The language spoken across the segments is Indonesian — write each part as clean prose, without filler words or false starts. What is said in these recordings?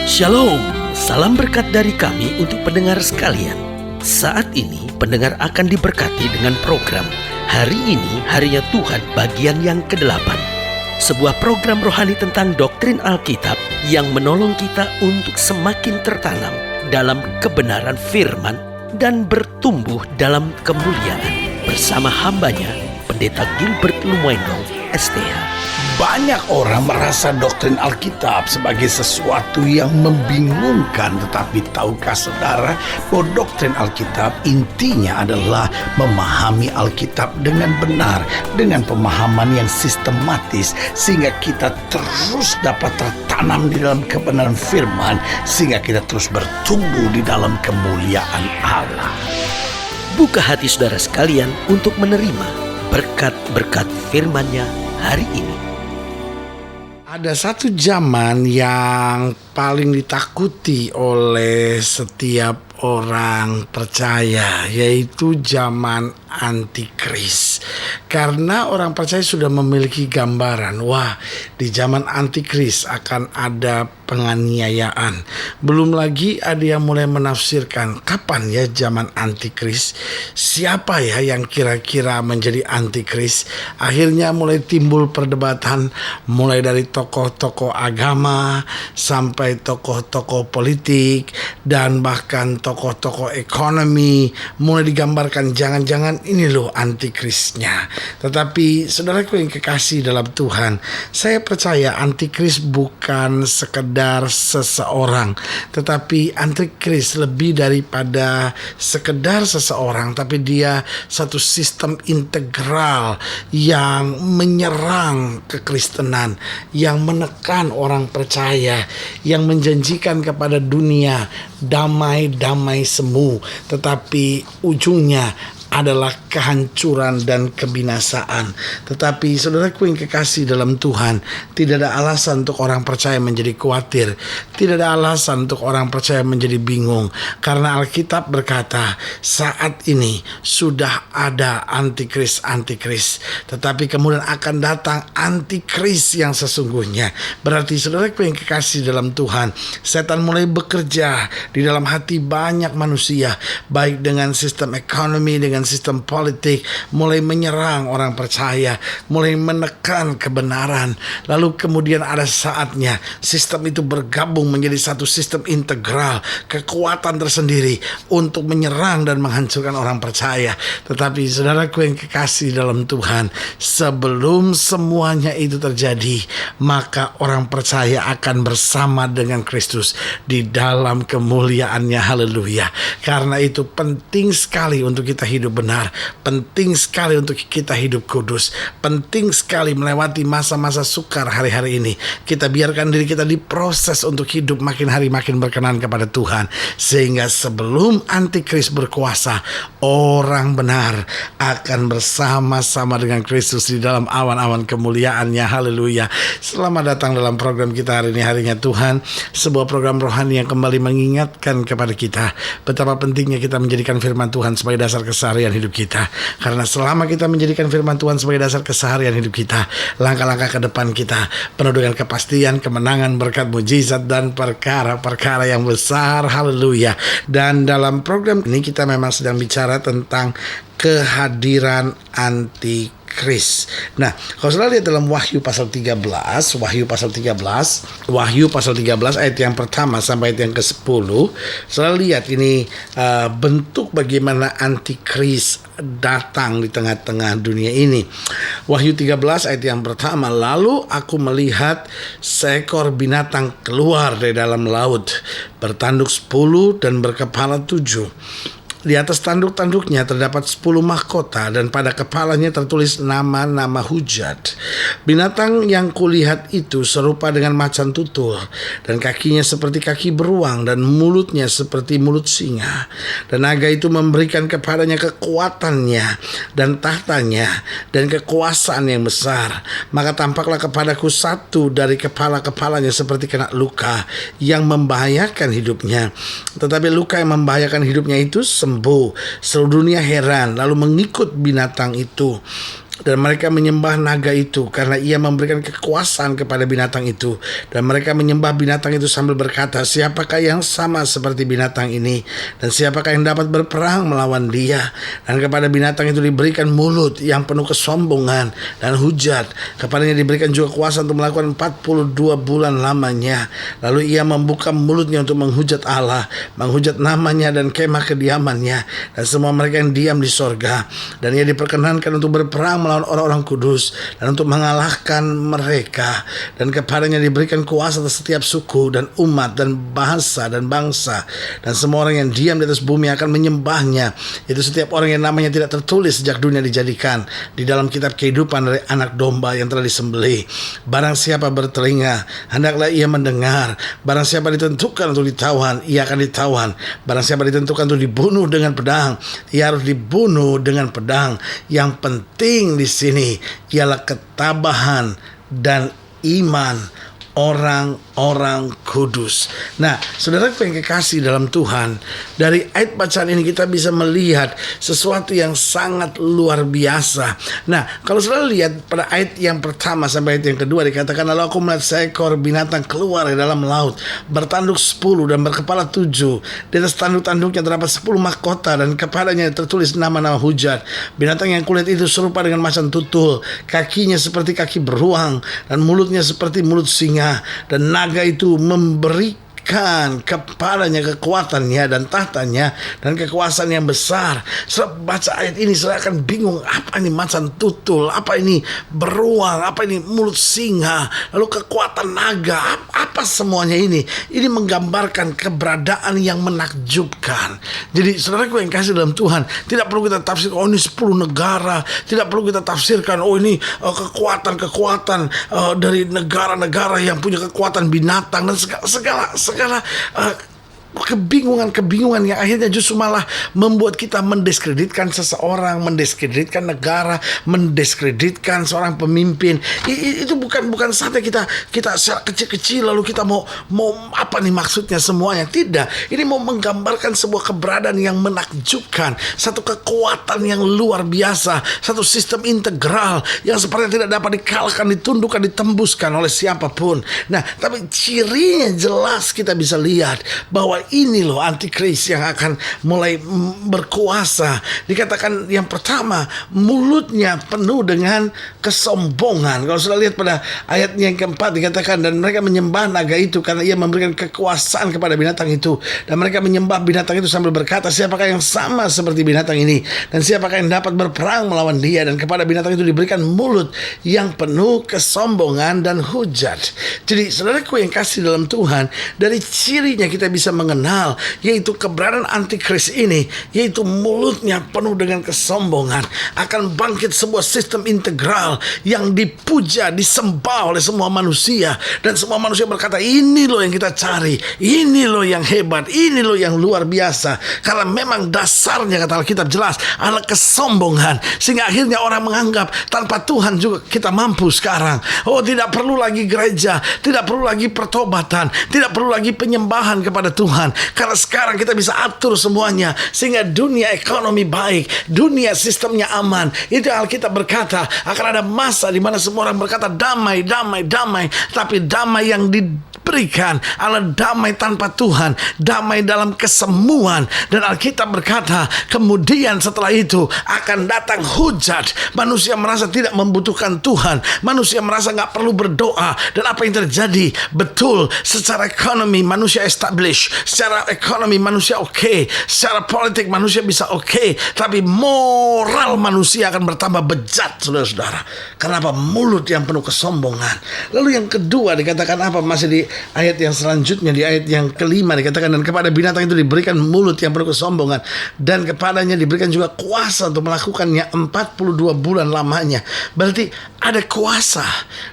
Shalom, salam berkat dari kami untuk pendengar sekalian. Saat ini pendengar akan diberkati dengan program Hari Ini Harinya Tuhan bagian yang ke-8. Sebuah program rohani tentang doktrin Alkitab yang menolong kita untuk semakin tertanam dalam kebenaran firman dan bertumbuh dalam kemuliaan. Bersama hambanya, Pendeta Gilbert Lumwendo, STH. Banyak orang merasa doktrin Alkitab sebagai sesuatu yang membingungkan. Tetapi tahukah saudara bahwa doktrin Alkitab intinya adalah memahami Alkitab dengan benar, dengan pemahaman yang sistematis, sehingga kita terus dapat tertanam di dalam kebenaran firman, sehingga kita terus bertumbuh di dalam kemuliaan Allah. Buka hati saudara sekalian untuk menerima berkat-berkat firman-Nya hari ini. Ada satu zaman yang paling ditakuti oleh setiap orang percaya, yaitu zaman antikris. Karena orang percaya sudah memiliki gambaran, wah, di zaman antikris akan ada penganiayaan. Belum lagi ada yang mulai menafsirkan, kapan ya zaman antikris? Siapa ya yang kira-kira menjadi antikris? Akhirnya mulai timbul perdebatan, mulai dari tokoh-tokoh agama sampai tokoh-tokoh politik dan bahkan tokoh-tokoh ekonomi mulai digambarkan jangan-jangan ini loh antikrisnya. Tetapi saudaraku yang kekasih dalam Tuhan, saya percaya antikris bukan sekedar seseorang, tetapi antikris lebih daripada sekedar seseorang, tapi dia satu sistem integral yang menyerang kekristenan, yang menekan orang percaya, yang menjanjikan kepada dunia damai-damai semu, tetapi ujungnya adalah kehancuran dan kebinasaan. Tetapi saudaraku yang kekasih dalam Tuhan, tidak ada alasan untuk orang percaya menjadi khawatir, tidak ada alasan untuk orang percaya menjadi bingung, karena Alkitab berkata saat ini sudah ada antikris, tetapi kemudian akan datang antikris yang sesungguhnya. Berarti saudaraku yang kekasih dalam Tuhan, setan mulai bekerja di dalam hati banyak manusia, baik dengan sistem ekonomi, dengan sistem politik, mulai menyerang orang percaya, mulai menekan kebenaran. Lalu kemudian ada saatnya sistem itu bergabung menjadi satu sistem integral, kekuatan tersendiri untuk menyerang dan menghancurkan orang percaya. Tetapi saudaraku yang kekasih dalam Tuhan, sebelum semuanya itu terjadi, maka orang percaya akan bersama dengan Kristus di dalam kemuliaannya. Haleluya. Karena itu penting sekali untuk kita hidup benar, penting sekali untuk kita hidup kudus, penting sekali melewati masa-masa sukar hari-hari ini. Kita biarkan diri kita diproses untuk hidup makin hari makin berkenan kepada Tuhan, sehingga sebelum antikris berkuasa, orang benar akan bersama-sama dengan Kristus di dalam awan-awan kemuliaannya. Haleluya. Selamat datang dalam program kita hari ini, Harinya Tuhan, sebuah program rohani yang kembali mengingatkan kepada kita betapa pentingnya kita menjadikan firman Tuhan sebagai dasar keseharian hidup kita. Karena selama kita menjadikan firman Tuhan sebagai dasar keseharian hidup kita, langkah-langkah ke depan kita penuh dengan kepastian, kemenangan, berkat, mujizat, dan perkara-perkara yang besar. Haleluya. Dan dalam program ini kita memang sedang bicara tentang kehadiran antikris. Nah, kalau saudara lihat dalam Wahyu pasal 13 ayat yang pertama sampai ayat yang ke-10, saudara lihat ini bentuk bagaimana antikris datang di tengah-tengah dunia ini. Wahyu 13 ayat yang pertama, lalu aku melihat seekor binatang keluar dari dalam laut, bertanduk 10 dan berkepala 7. Di atas tanduk-tanduknya terdapat 10 mahkota, dan pada kepalanya tertulis nama-nama hujat. Binatang yang kulihat itu serupa dengan macan tutul, dan kakinya seperti kaki beruang, dan mulutnya seperti mulut singa. Dan naga itu memberikan kepadanya kekuatannya, dan tahtanya, dan kekuasaan yang besar. Maka tampaklah kepadaku satu dari kepala-kepalanya seperti kena luka yang membahayakan hidupnya. Tetapi luka yang membahayakan hidupnya itu sembuh. Seluruh dunia heran lalu mengikut binatang itu. Dan mereka menyembah naga itu karena ia memberikan kekuasaan kepada binatang itu. Dan mereka menyembah binatang itu sambil berkata, siapakah yang sama seperti binatang ini? Dan siapakah yang dapat berperang melawan dia? Dan kepada binatang itu diberikan mulut yang penuh kesombongan dan hujat. Kepadanya diberikan juga kuasa untuk melakukan 42 bulan lamanya. Lalu ia membuka mulutnya untuk menghujat Allah, menghujat namanya dan kemah kediamannya, dan semua mereka yang diam di sorga. Dan ia diperkenankan untuk berperang melawan orang-orang kudus dan untuk mengalahkan mereka. Dan kepadanya diberikan kuasa atas setiap suku dan umat dan bahasa dan bangsa. Dan semua orang yang diam di atas bumi akan menyembahnya. Itu setiap orang yang namanya tidak tertulis sejak dunia dijadikan di dalam kitab kehidupan dari anak domba yang telah disembelih. Barang siapa bertelinga, hendaklah ia mendengar. Barang siapa ditentukan untuk ditawan, ia akan ditawan. Barang siapa ditentukan untuk dibunuh dengan pedang, ia harus dibunuh dengan pedang. Yang penting di sini ialah ketabahan dan iman orang-orang kudus. Nah, saudara yang kekasih dalam Tuhan, dari ayat bacaan ini kita bisa melihat sesuatu yang sangat luar biasa. Nah, kalau saudara lihat pada ayat yang pertama sampai ayat yang kedua dikatakan, lalu aku melihat seekor binatang keluar dari dalam laut, bertanduk 10 dan berkepala 7. Di atas tanduk-tanduknya terdapat 10 mahkota dan kepadanya tertulis nama-nama hujat. Binatang yang kulihat itu serupa dengan macan tutul, kakinya seperti kaki beruang dan mulutnya seperti mulut singa. Dan naga itu memberikan kepadanya kekuatannya dan tahtanya dan kekuasaan yang besar. Setelah baca ayat ini saya akan bingung, apa ini macan tutul, apa ini beruang, apa ini mulut singa, lalu kekuatan naga, apa semuanya ini? Ini menggambarkan keberadaan yang menakjubkan. Jadi saudaraku yang kasih dalam Tuhan, tidak perlu kita tafsir, oh ini 10 negara, tidak perlu kita tafsirkan, oh ini kekuatan dari negara-negara yang punya kekuatan binatang dan segala kebingungan yang akhirnya justru malah membuat kita mendiskreditkan seseorang, mendiskreditkan negara, mendiskreditkan seorang pemimpin. Itu bukan saatnya kita secara kecil-kecil lalu kita mau apa nih maksudnya semuanya. Tidak, ini mau menggambarkan sebuah keberadaan yang menakjubkan, satu kekuatan yang luar biasa, satu sistem integral yang sepertinya tidak dapat dikalahkan, ditundukkan, ditembuskan oleh siapapun. Nah, tapi cirinya jelas kita bisa lihat bahwa ini loh antikris yang akan mulai berkuasa. Dikatakan yang pertama, mulutnya penuh dengan kesombongan. Kalau sudah lihat pada ayatnya yang keempat dikatakan, dan mereka menyembah naga itu karena ia memberikan kekuasaan kepada binatang itu. Dan mereka menyembah binatang itu sambil berkata, siapakah yang sama seperti binatang ini? Dan siapakah yang dapat berperang melawan dia? Dan kepada binatang itu diberikan mulut yang penuh kesombongan dan hujat. Jadi saudaraku yang kasih dalam Tuhan, dari cirinya kita bisa mengenal, yaitu keberadaan antikris ini, yaitu mulutnya penuh dengan kesombongan. Akan bangkit sebuah sistem integral yang dipuja, disembah oleh semua manusia, dan semua manusia berkata, ini loh yang kita cari, ini loh yang hebat, ini loh yang luar biasa. Karena memang dasarnya kata Alkitab jelas adalah kesombongan, sehingga akhirnya orang menganggap tanpa Tuhan juga kita mampu sekarang. Oh, tidak perlu lagi gereja, tidak perlu lagi pertobatan, tidak perlu lagi penyembahan kepada Tuhan, karena sekarang kita bisa atur semuanya sehingga dunia ekonomi baik, dunia sistemnya aman. Itu Alkitab berkata akan ada masa di mana semua orang berkata damai, damai, damai, tapi damai yang diberikan adalah damai tanpa Tuhan, damai dalam kesemuan. Dan Alkitab berkata kemudian setelah itu akan datang hujat. Manusia merasa tidak membutuhkan Tuhan, manusia merasa gak perlu berdoa. Dan apa yang terjadi? Betul, secara ekonomi manusia establish, secara ekonomi manusia oke, secara politik manusia bisa oke, tapi moral manusia akan bertambah bejat, saudara-saudara. Kenapa? Mulut yang penuh kesombongan. Lalu yang kedua dikatakan apa? Masih di ayat yang selanjutnya, di ayat yang kelima dikatakan, dan kepada binatang itu diberikan mulut yang penuh kesombongan, dan kepadanya diberikan juga kuasa untuk melakukannya 42 bulan lamanya. Berarti ada kuasa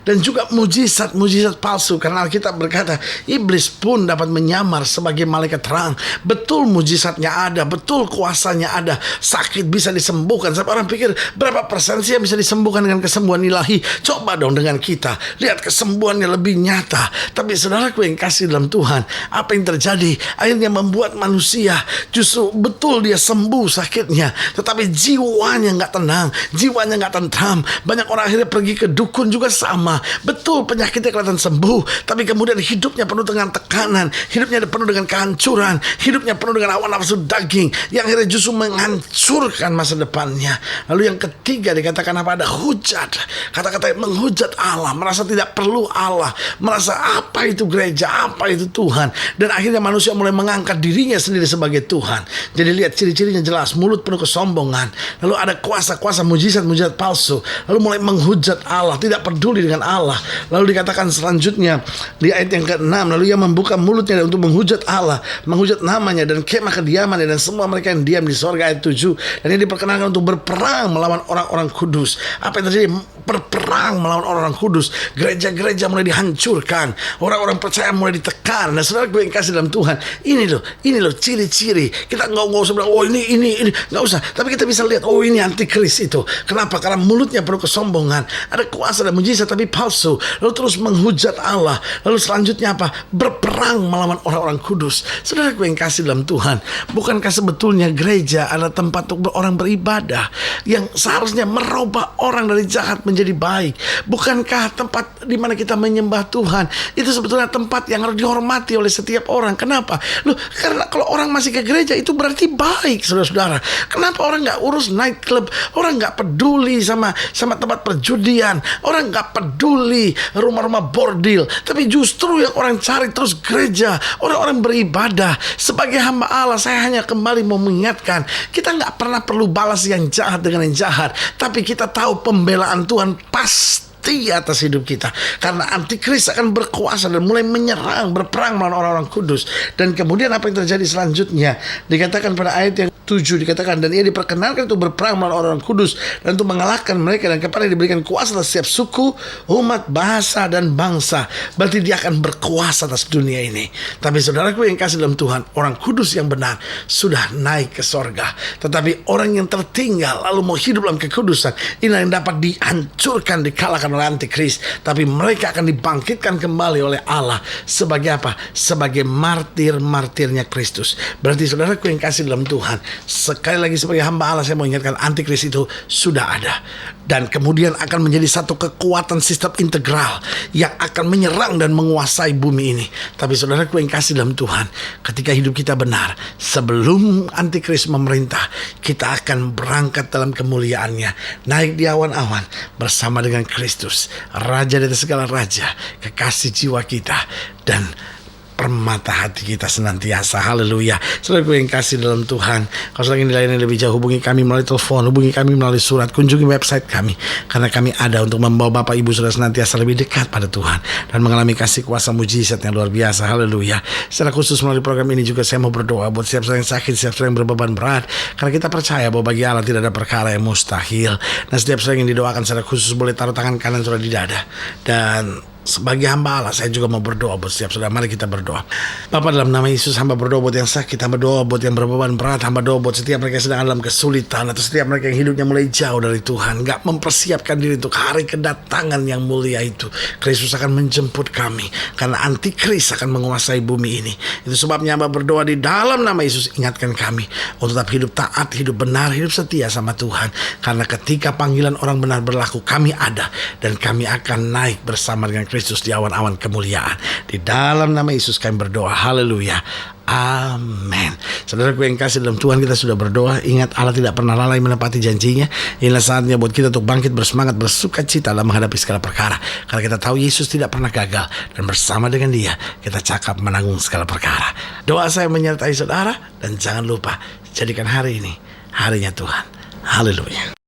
dan juga mujizat palsu, karena Alkitab berkata iblis pun dapat menyamar sebagai malaikat terang. Betul mujizatnya ada, betul kuasanya ada, sakit bisa disembuhkan. Sampai orang pikir berapa persen sih yang bisa disembuhkan dengan kesembuhan ilahi? Coba dong dengan kita, lihat kesembuhannya lebih nyata. Tapi saudaraku yang kasih dalam Tuhan, apa yang terjadi akhirnya membuat manusia justru betul dia sembuh sakitnya, tetapi jiwanya nggak tenang, jiwanya nggak tentram. Banyak orang akhirnya pergi ke dukun juga sama. Betul penyakitnya kelihatan sembuh, tapi kemudian hidupnya penuh dengan tekanan, hidupnya penuh dengan kehancuran, hidupnya penuh dengan hawa nafsu daging yang akhirnya justru menghancurkan masa depannya. Lalu yang ketiga dikatakan apa? Ada hujat. Kata-kata menghujat Allah, merasa tidak perlu Allah, merasa apa itu gereja, apa itu Tuhan. Dan akhirnya manusia mulai mengangkat dirinya sendiri sebagai Tuhan. Jadi lihat ciri-cirinya jelas, mulut penuh kesombongan. Lalu ada kuasa-kuasa mujizat-mujizat palsu. Lalu mulai menghujat Allah, tidak peduli dengan Allah. Lalu dikatakan selanjutnya di ayat yang ke-6, lalu ia membuka mulutnya untuk menghujat Allah, menghujat namanya dan kemah kediamannya dan semua mereka yang diam di sorga. Ayat 7, dan ia diperkenalkan untuk berperang melawan orang-orang kudus. Apa yang terjadi? Berperang melawan orang-orang kudus. Gereja-gereja mulai dihancurkan, orang-orang percaya mulai ditekan. Nah saudara gue yang kasih dalam Tuhan, ini loh ciri-ciri. Kita nggak usah bilang oh ini nggak usah, tapi kita bisa lihat oh ini antikris itu. Kenapa? Karena mulutnya penuh kesombongan, ada kuasa dan mujizat tapi palsu, lalu terus menghujat Allah. Lalu selanjutnya apa? Berperang melawan orang-orang kudus. Saudara gue yang kasih dalam Tuhan, bukankah sebetulnya gereja adalah tempat untuk orang beribadah yang seharusnya merubah orang dari jahat menjadi baik? Bukankah tempat di mana kita menyembah Tuhan itu sebetulnya tempat yang harus dihormati oleh setiap orang? Kenapa? Loh, karena kalau orang masih ke gereja itu berarti baik, saudara-saudara. Kenapa orang nggak urus nightclub? Orang nggak peduli sama tempat perjudian. Orang nggak peduli rumah-rumah bordil. Tapi justru yang orang cari terus gereja, orang-orang beribadah. Sebagai hamba Allah, saya hanya kembali mau mengingatkan, kita nggak pernah perlu balas yang jahat dengan yang jahat. Tapi kita tahu pembelaan Tuhan pasti atas hidup kita, karena antikris akan berkuasa dan mulai menyerang, berperang melawan orang-orang kudus. Dan kemudian apa yang terjadi selanjutnya? Dikatakan pada ayat yang 7, dikatakan dan ia diperkenalkan untuk berperang melawan orang kudus dan untuk mengalahkan mereka, dan kepada diberikan kuasa atas setiap suku, umat, bahasa dan bangsa. Berarti dia akan berkuasa atas dunia ini. Tapi saudaraku yang kasih dalam Tuhan, orang kudus yang benar sudah naik ke sorga, tetapi orang yang tertinggal lalu mau hidup dalam kekudusan, inilah yang dapat dihancurkan, dikalahkan oleh antikris. Tapi mereka akan dibangkitkan kembali oleh Allah sebagai apa? Sebagai martir-martirnya Kristus. Berarti saudaraku yang kasih dalam Tuhan, sekali lagi sebagai hamba Allah saya mau ingatkan, antikris itu sudah ada dan kemudian akan menjadi satu kekuatan sistem integral yang akan menyerang dan menguasai bumi ini. Tapi saudaraku yang kasih dalam Tuhan, ketika hidup kita benar sebelum antikris memerintah, kita akan berangkat dalam kemuliaannya, naik di awan-awan bersama dengan Kristus, Raja dari segala raja, kekasih jiwa kita dan permata hati kita senantiasa. Haleluya. Saudara gue yang kasih dalam Tuhan, kalau saudara ingin dilayani lebih jauh, hubungi kami melalui telepon, hubungi kami melalui surat, kunjungi website kami, karena kami ada untuk membawa Bapak Ibu Saudara senantiasa lebih dekat pada Tuhan dan mengalami kasih kuasa mujizat yang luar biasa. Haleluya. Secara khusus melalui program ini juga saya mau berdoa buat setiap orang yang sakit, setiap orang yang berbeban berat, karena kita percaya bahwa bagi Allah tidak ada perkara yang mustahil. Nah setiap orang yang didoakan secara khusus boleh taruh tangan kanan saudara di dada. Dan sebagai hamba Allah, saya juga mau berdoa buat setiap saudara. Mari kita berdoa. Bapa, dalam nama Yesus, hamba berdoa buat yang sakit, hamba berdoa buat yang berbeban berat, hamba berdoa buat setiap mereka yang sedang dalam kesulitan, atau setiap mereka yang hidupnya mulai jauh dari Tuhan, gak mempersiapkan diri untuk hari kedatangan yang mulia itu. Kristus akan menjemput kami, karena antikris akan menguasai bumi ini. Itu sebabnya hamba berdoa di dalam nama Yesus, ingatkan kami untuk tetap hidup taat, hidup benar, hidup setia sama Tuhan. Karena ketika panggilan orang benar berlaku, kami ada dan kami akan naik bersama dengan Kristus di awan-awan kemuliaan. Di dalam nama Yesus kami berdoa. Haleluya. Amin. Saudaraku yang kasih dalam Tuhan, kita sudah berdoa. Ingat, Allah tidak pernah lalai menepati janjinya. Inilah saatnya buat kita untuk bangkit bersemangat, bersuka cita dalam menghadapi segala perkara, karena kita tahu Yesus tidak pernah gagal, dan bersama dengan Dia kita cakap menanggung segala perkara. Doa saya menyertai saudara, dan jangan lupa jadikan hari ini harinya Tuhan. Haleluya.